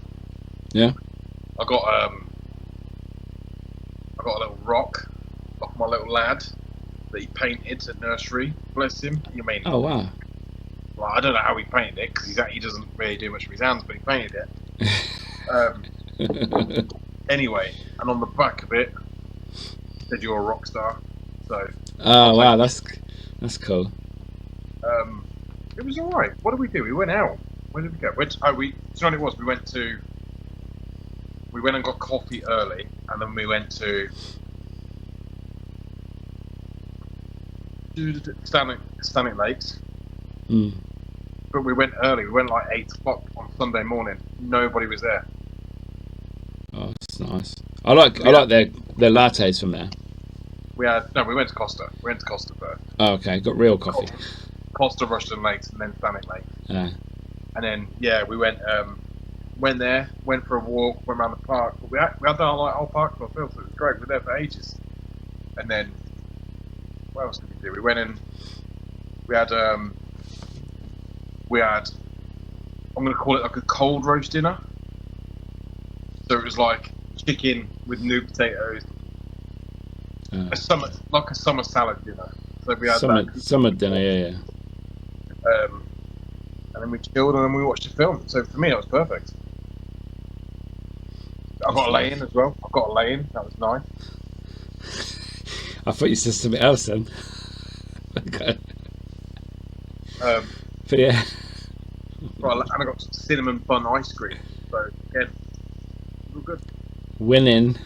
Yeah. I got a little rock off my little lad that he painted at nursery. Bless him. You mean? Oh wow. Well, I don't know how he painted it because he doesn't really do much with his hands, but he painted it. Anyway, and on the back of it said you're a rock star. So. Oh wow, that's cool. It was all right. What did we do? We went out. Where did we go? You know what it was? We went and got coffee early, and then we went to Stanley Lakes. Mm. But we went early. We went like 8 o'clock on Sunday morning. Nobody was there. Oh, that's nice. I like their lattes from there. We went to Costa. We went to Costa first. Oh, okay, got real coffee. Costa, Rushden Lakes, and then Stanley Lakes. Yeah. And then we went there, went for a walk, went around the park. But we had our whole park to ourselves, so it was great. We were there for ages. And then what else did we do? We went in. We had I'm going to call it like a cold roast dinner. So it was like chicken with new potatoes. A summer salad dinner. So we had summer dinner, yeah. And then we chilled and then we watched a film. So for me, that was perfect. I got a lay-in as well. I got a lay-in. That was nice. I thought you said something else then. Okay. But yeah. Right, and I got some cinnamon bun ice cream. So again, real good. Winning.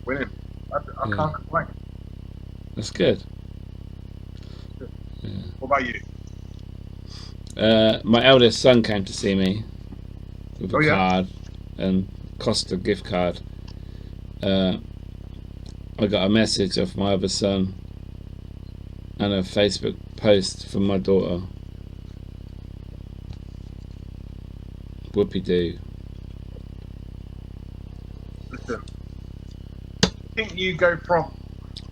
I can't complain. That's good. Yeah. What about you? My eldest son came to see me with a yeah? card and Costa gift card. I got a message off my other son and a Facebook post from my daughter. Whoopie-doo. Listen, I think you go from...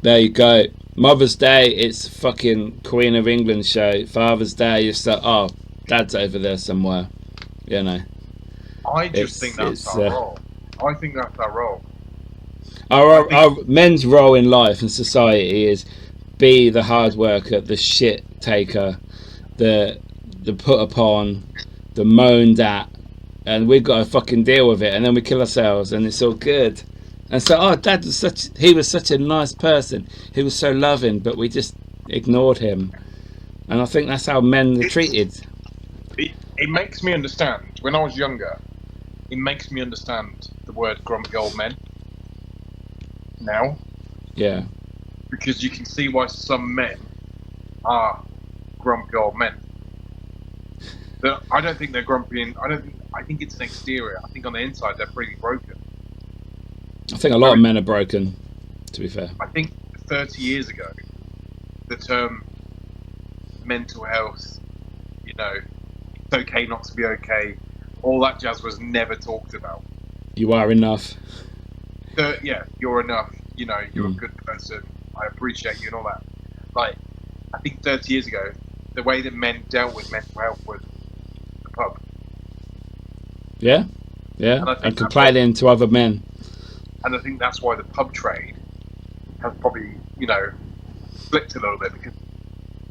There you go. Mother's Day, it's fucking Queen of England show. Father's Day, you're so, oh, Dad's over there somewhere. You know. I just think that's our role. I think that's our role. Our men's role in life and society is be the hard worker, the shit taker, the put upon, the moaned at, and we've got to fucking deal with it, and then we kill ourselves, and it's all good. And so, oh, Dad was such a nice person. He was so loving, but we just ignored him. And I think that's how men are treated. It makes me understand. When I was younger, it makes me understand the word grumpy old men. Now. Yeah. Because you can see why some men are grumpy old men. I don't think they're grumpy. I think it's an exterior. I think on the inside they're pretty broken. I think a lot of men are broken, to be fair. I think 30 years ago, the term mental health, you know, it's okay not to be okay, all that jazz was never talked about. You are enough. Yeah, you're enough. You know, you're a good person. I appreciate you and all that. Like, I think 30 years ago, the way that men dealt with mental health was the pub. Yeah, yeah, and complaining to other men. And I think that's why the pub trade has probably, you know, flipped a little bit, because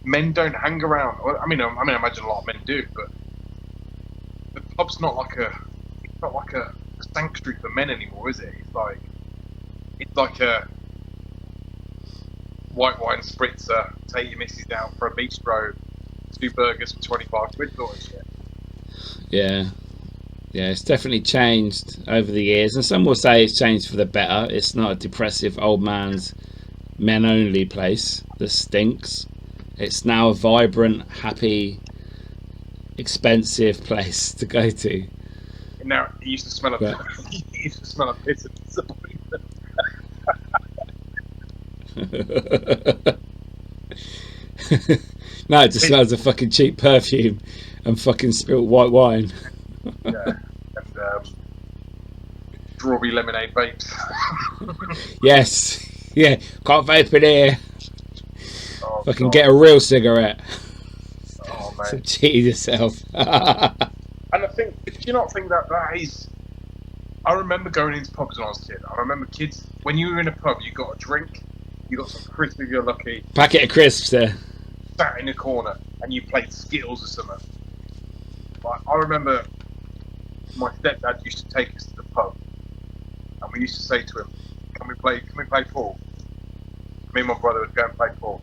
men don't hang around. I mean, I imagine a lot of men do, but the pub's not like a sanctuary for men anymore, is it? It's like a white wine spritzer, take your missus out for a bistro, 2 burgers for 25 quid sort of shit. Yeah. Yeah, it's definitely changed over the years, and some will say it's changed for the better. It's not a depressive old man's men only place that stinks. It's now a vibrant, happy, expensive place to go to. Now it used to smell of piss and disappointment. No, it just smells of fucking cheap perfume and fucking spilt white wine. Yeah, and strawberry lemonade vapes. Yes. Yeah, can't vape in here. Oh, Fucking God. get a real cigarette. Oh, So mate. cheat yourself. And I think, do you not think that is... I remember going into pubs when I was a kid. I remember kids, when you were in a pub, you got a drink, you got some crisps if you're lucky, Packet of crisps there. sat in a corner, and you played Skittles or something. Like, I remember my stepdad used to take us to the pub, and we used to say to him, can we play pool? Me and my brother would go and play pool.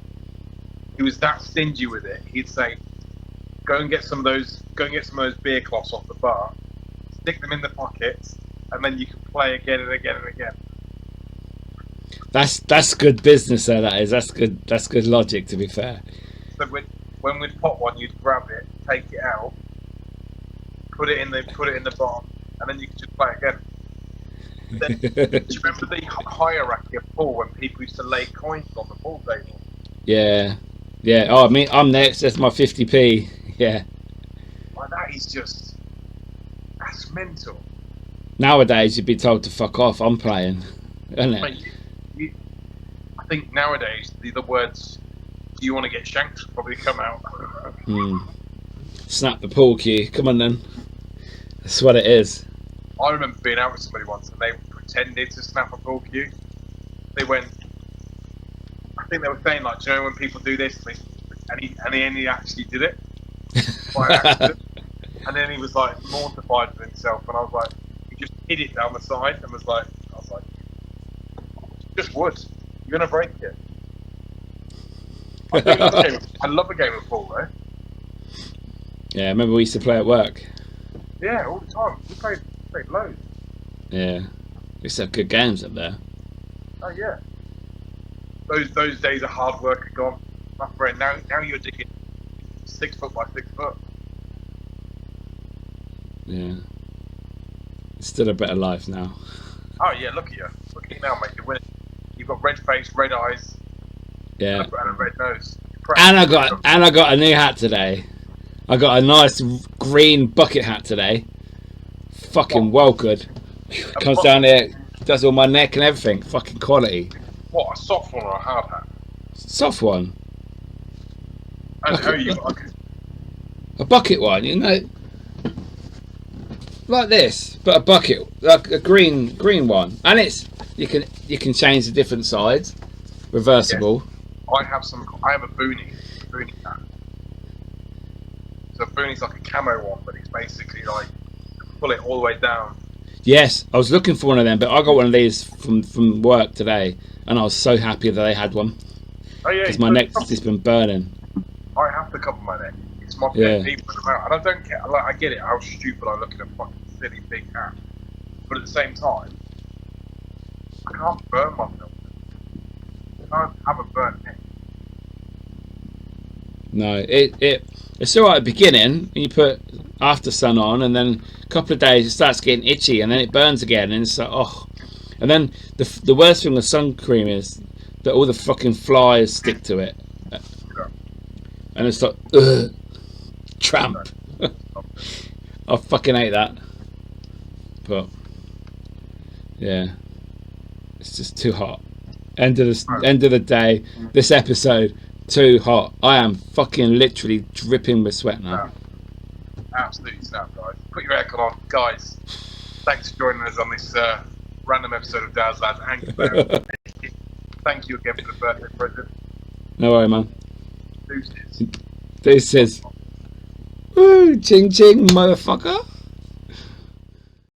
He was that stingy with it. He'd say, go and get some of those beer cloths off the bar, stick them in the pockets, and then you can play again and again and again. That's good business though, that is. That's good logic, to be fair. So when we'd pop one, you'd grab it, take it out, put it in the bottom, and then you could just play again. Then, do you remember the hierarchy of pool when people used to lay coins on the pool table? Yeah. Oh, I mean, I'm next. That's my 50p. Yeah. Like, that's mental. Nowadays, you'd be told to fuck off. I'm playing, isn't it? Like, I think nowadays the words "Do you want to get shanked?" probably come out. Snap the pool cue. Come on then. That's what it is. I remember being out with somebody once and they pretended to snap a pool cue. They went, I think they were saying, like, do you know when people do this? And he actually did it by accident. And then he was like mortified with himself, and I was like, he just hid it down the side and was like, just wood. You're gonna break it. I love a game of pool, though. Yeah, I remember we used to play at work. Yeah, all the time. We played loads. Yeah, we used to have good games up there. Oh yeah. Those days of hard work are gone, my friend. Now you're digging 6 foot by 6 foot. Yeah, it's still a better life now. Oh yeah, look at you. Look at you now, mate. You're winning. You've got red face, red eyes, Yeah, and a red nose. and I got a new hat today. I got a nice green bucket hat today. Fucking well good. Comes down here, does all my neck and everything. Fucking quality. What, a soft one or a hard hat? Soft one. And how you got A bucket one, you know, like this, but a bucket, like a green one, and you can change the different sides, reversible. Yes. I have a boonie hat. So a boonie's like a camo one, but it's basically like pull it all the way down. Yes, I was looking for one of them, but I got one of these from work today, and I was so happy that they had one. Oh yeah, because my neck's just been burning. I have to cover my neck. It's my pet peeve when I'm out, and I don't care. Like, I get it how stupid I look in a fucking silly big hat, but at the same time, I can't burn myself. I can't have a burnt neck. No, it's all right at the beginning, and you put after sun on, and then a couple of days it starts getting itchy, and then it burns again, and it's like, oh. And then the worst thing with sun cream is that all the fucking flies stick to it, and it's like, ugh, tramp. I fucking hate that. But yeah, it's just too hot. End of the day, this episode, too hot. I am fucking literally dripping with sweat now. Absolutely snap, guys. Put your aircon on, guys. Thanks for joining us on this random episode of Dads Lads and Kebabs. Thank you again for the birthday present. No worry, man. Deuces. Deuces. Woo, ching ching, motherfucker.